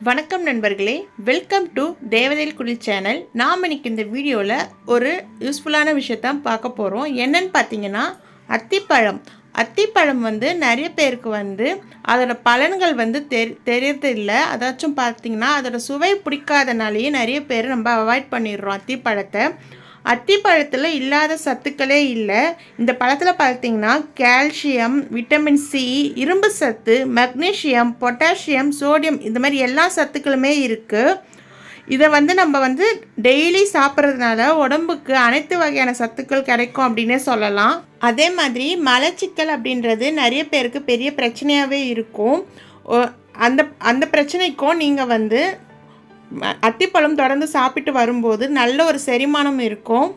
வணக்கம் நண்பர்களே, welcome to தேவதையில் குடில் சேனல். நாம் இன்னைக்கு இந்த வீடியோவில் ஒரு யூஸ்ஃபுல்லான விஷயத்தான் பார்க்க போகிறோம். என்னன்னு பார்த்தீங்கன்னா அத்திப்பழம். அத்திப்பழம் நிறைய பேருக்கு அதோட பலன்கள் தெரியறது இல்லை. அதாச்சும் பார்த்தீங்கன்னா அதோட சுவை பிடிக்காதனாலேயே நிறைய பேர் நம்ம அவாய்ட் பண்ணிடுறோம் அத்திப்பழத்தை. அத்திப்பழத்தில் இல்லாத சத்துக்களே இல்லை. இந்த பழத்தில் பார்த்தீங்கன்னா கால்சியம், விட்டமின் சி, இரும்பு சத்து, மக்னீசியம், பொட்டாசியம், சோடியம் இந்த மாதிரி எல்லா சத்துக்களுமே இருக்குது. இதை நம்ம டெய்லி சாப்பிட்றதுனால உடம்புக்கு அனைத்து வகையான சத்துக்கள் கிடைக்கும் அப்படின்னே சொல்லலாம். அதே மாதிரி மலச்சிக்கல் அப்படின்றது நிறைய பேருக்கு பெரிய பிரச்சனையாகவே இருக்கும். அந்த பிரச்சனைக்கும் நீங்கள் அத்திப்பழம் தொடர்ந்து சாப்பிட்டு வரும்போது நல்ல ஒரு செரிமானம் இருக்கும்.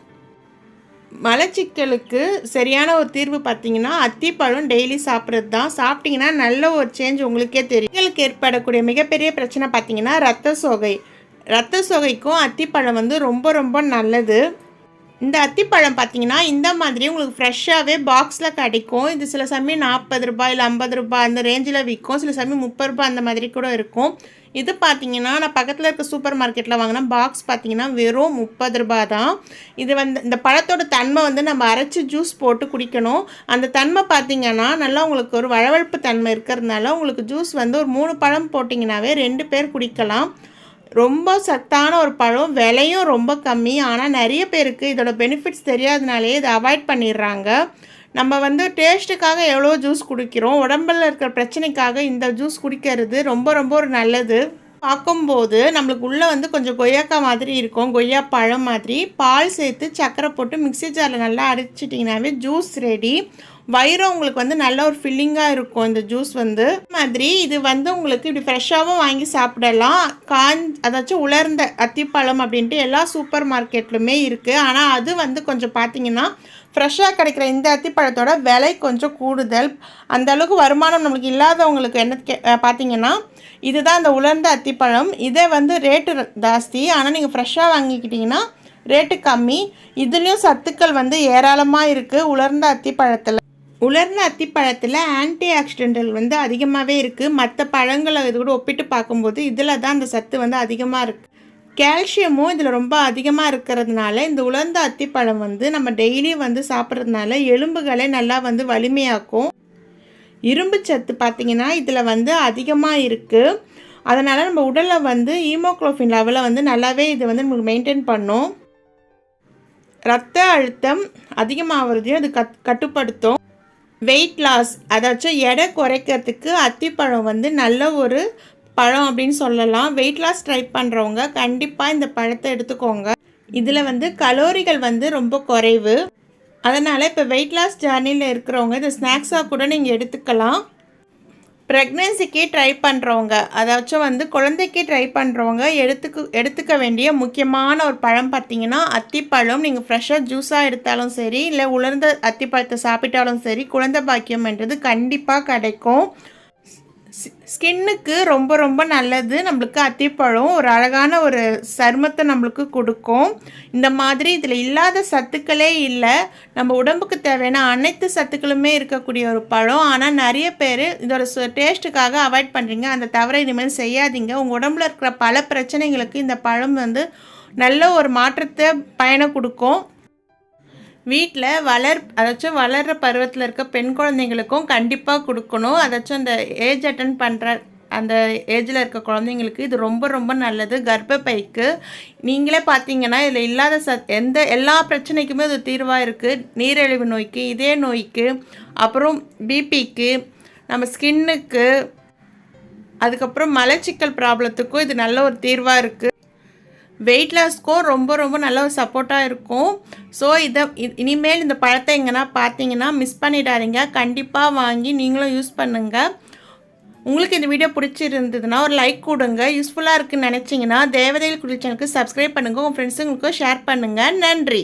மலச்சிக்கலுக்கு சரியான ஒரு தீர்வு பார்த்தீங்கன்னா அத்திப்பழம் டெய்லி சாப்பிட்றது தான். சாப்பிட்டிங்கன்னா நல்ல ஒரு சேஞ்ச் உங்களுக்கே தெரியும். உங்களுக்கு ஏற்படக்கூடிய மிகப்பெரிய பிரச்சனை பார்த்தீங்கன்னா ரத்த சோகைக்கும் அத்திப்பழம் ரொம்ப ரொம்ப நல்லது. இந்த அத்திப்பழம் பார்த்தீங்கன்னா இந்த மாதிரி உங்களுக்கு ஃப்ரெஷ்ஷாகவே பாக்ஸில் கிடைக்கும். இது சில சமயம் 40 ரூபாய் இல்லை 50 ரூபாய் அந்த ரேஞ்சில் விற்கும். சில சமயம் 30 ரூபாய் அந்த மாதிரி கூட இருக்கும். இது பார்த்தீங்கன்னா நான் பக்கத்தில் இருக்க சூப்பர் மார்க்கெட்டில் வாங்கினா பாக்ஸ் பார்த்தீங்கன்னா வெறும் 30 ரூபாய் தான். இது இந்த பழத்தோட தன்மை நம்ம அரைச்சி ஜூஸ் போட்டு குடிக்கணும். அந்த தன்மை பார்த்தீங்கன்னா நல்லா உங்களுக்கு ஒரு வழவழப்பு தன்மை இருக்கிறதுனால உங்களுக்கு ஜூஸ் ஒரு 3 பழம் போட்டிங்கனாவே 2 பேர் குடிக்கலாம். ரொம்ப சத்தான ஒரு பழம், விலையும் ரொம்ப கம்மி. ஆனால் நிறைய பேருக்கு இதோட பெனிஃபிட்ஸ் தெரியாதனாலே இதை அவாய்ட் பண்ணிடுறாங்க. நம்ம டேஸ்ட்டுக்காக எவ்வளோ ஜூஸ் குடிக்கிறோம், உடம்பில் இருக்கிற பிரச்சனைக்காக இந்த ஜூஸ் குடிக்கிறது ரொம்ப ரொம்ப ஒரு நல்லது. பார்க்கும்போது நம்மளுக்கு உள்ளே கொஞ்சம் கொய்யாக்கா மாதிரி இருக்கும், கொய்யா பழம் மாதிரி. பால் சேர்த்து சர்க்கரை போட்டு மிக்ஸி ஜாரில் நல்லா அரைச்சிட்டிங்கனாவே ஜூஸ் ரெடி. வயிறு உங்களுக்கு நல்ல ஒரு ஃபில்லிங்காக இருக்கும் இந்த ஜூஸ் மாதிரி. இது உங்களுக்கு இப்படி ஃப்ரெஷ்ஷாகவும் வாங்கி சாப்பிடலாம். அதாச்சும் உலர்ந்த அத்திப்பழம் அப்படின்ட்டு எல்லா சூப்பர் மார்க்கெட்லுமே இருக்குது. ஆனால் அது கொஞ்சம் பார்த்தீங்கன்னா ஃப்ரெஷ்ஷாக கிடைக்கிற இந்த அத்திப்பழத்தோட விலை கொஞ்சம் கூடுதல். அந்த அளவுக்கு வருமானம் நம்மளுக்கு இல்லாதவங்களுக்கு என்ன பார்த்தீங்கன்னா இதுதான் அந்த உலர்ந்த அத்திப்பழம். இதே ரேட்டு ஜாஸ்தி. ஆனால் நீங்கள் ஃப்ரெஷ்ஷாக வாங்கிக்கிட்டிங்கன்னா ரேட்டு கம்மி. இதுலேயும் சத்துக்கள் ஏராளமாக இருக்குது. உலர்ந்த அத்திப்பழத்தில் ஆன்டி ஆக்சிடென்டல் அதிகமாகவே இருக்குது. மற்ற பழங்களை இது கூட ஒப்பிட்டு பார்க்கும்போது இதில் தான் அந்த சத்து அதிகமாக இருக்குது. கால்சியமும் இதில் ரொம்ப அதிகமாக இருக்கிறதுனால இந்த உலர்ந்த அத்திப்பழம் நம்ம டெய்லி சாப்பிட்றதுனால எலும்புகளை நல்லா வலிமையாக்கும். இரும்பு சத்து பார்த்திங்கன்னா இதில் அதிகமாக இருக்குது. அதனால் நம்ம உடலில் ஹீமோக்ளோபின் லெவலை நல்லாவே இது நமக்கு மெயின்டைன் பண்ணும். ரத்த அழுத்தம் அதிகமாகிறதையும் அது கட்டுப்படுத்தும். வெயிட் லாஸ், அதாச்சும் எடை குறைக்கிறதுக்கு அத்திப்பழம் நல்ல ஒரு பழம் அப்படின்னு சொல்லலாம். வெயிட் லாஸ் ட்ரை பண்ணுறவங்க கண்டிப்பாக இந்த பழத்தை எடுத்துக்கோங்க. இதில் கலோரிகள் ரொம்ப குறைவு. அதனால் இப்போ வெயிட் லாஸ் ஜர்னியில் இருக்கிறவங்க இந்த ஸ்நாக்ஸாக கூட நீங்கள் எடுத்துக்கலாம். ப்ரெக்னென்சிக்கே ட்ரை பண்ணுறவங்க, அதாச்சும் குழந்தைக்கே ட்ரை பண்ணுறவங்க எடுத்துக்க வேண்டிய முக்கியமான ஒரு பழம் பார்த்திங்கன்னா அத்திப்பழம். நீங்கள் ஃப்ரெஷ்ஷாக ஜூஸாக எடுத்தாலும் சரி, இல்லை உலர்ந்த அத்திப்பழத்தை சாப்பிட்டாலும் சரி, குழந்தை பாக்கியம்ன்றது கண்டிப்பாக கிடைக்கும். ஸ்கின்னுக்கு ரொம்ப ரொம்ப நல்லது. நம்மளுக்கு அத்திப்பழம் ஒரு அழகான ஒரு சருமத்தை நம்மளுக்கு கொடுக்கும். இந்த மாதிரி இதில் இல்லாத சத்துக்களே இல்லை. நம்ம உடம்புக்கு தேவையான அனைத்து சத்துக்களுமே இருக்கக்கூடிய ஒரு பழம். ஆனால் நிறைய பேர் இதோட டேஸ்ட்டுக்காக அவாய்ட் பண்ணுறீங்க. அந்த தவிர இனிமேல் செய்யாதீங்க. உங்கள் உடம்புல இருக்கிற பல பிரச்சனைகளுக்கு இந்த பழம் நல்ல ஒரு மாற்றத்தை பயணம் கொடுக்கும். வீட்டில் அதாச்சும் வளர்கிற பருவத்தில் இருக்க பெண் குழந்தைங்களுக்கும் கண்டிப்பாக கொடுக்கணும். அதாச்சும் அந்த ஏஜ் அட்டன் பண்ணுற அந்த ஏஜில் இருக்க குழந்தைங்களுக்கு இது ரொம்ப ரொம்ப நல்லது. கர்ப்பப்பைக்கு நீங்களே பார்த்தீங்கன்னா இதில் இல்லாத எல்லா பிரச்சனைக்குமே இது தீர்வாக இருக்குது. நீரிழிவு நோய்க்கு, இதய நோய்க்கு, அப்புறம் பிபிக்கு, நம்ம ஸ்கின்னுக்கு, அதுக்கப்புறம் மலச்சிக்கல் ப்ராப்ளத்துக்கும் இது நல்ல ஒரு தீர்வாக இருக்குது. வெயிட் லாஸ்க்கும் ரொம்ப ரொம்ப நல்ல ஒரு சப்போர்ட்டாக இருக்கும். ஸோ இனிமேல் இந்த பழத்தை எங்கன்னா பார்த்தீங்கன்னா மிஸ் பண்ணிடாதீங்க. கண்டிப்பாக வாங்கி நீங்களும் யூஸ் பண்ணுங்கள். உங்களுக்கு இந்த வீடியோ பிடிச்சிருந்ததுன்னா ஒரு லைக் கொடுங்க. யூஸ்ஃபுல்லாக இருக்குதுன்னு நினச்சிங்கன்னா தேவதையில் குடில் சேனலுக்கு சப்ஸ்கிரைப் பண்ணுங்கள். உங்கள் ஃப்ரெண்ட்ஸுங்களுக்கும் ஷேர் பண்ணுங்கள். நன்றி.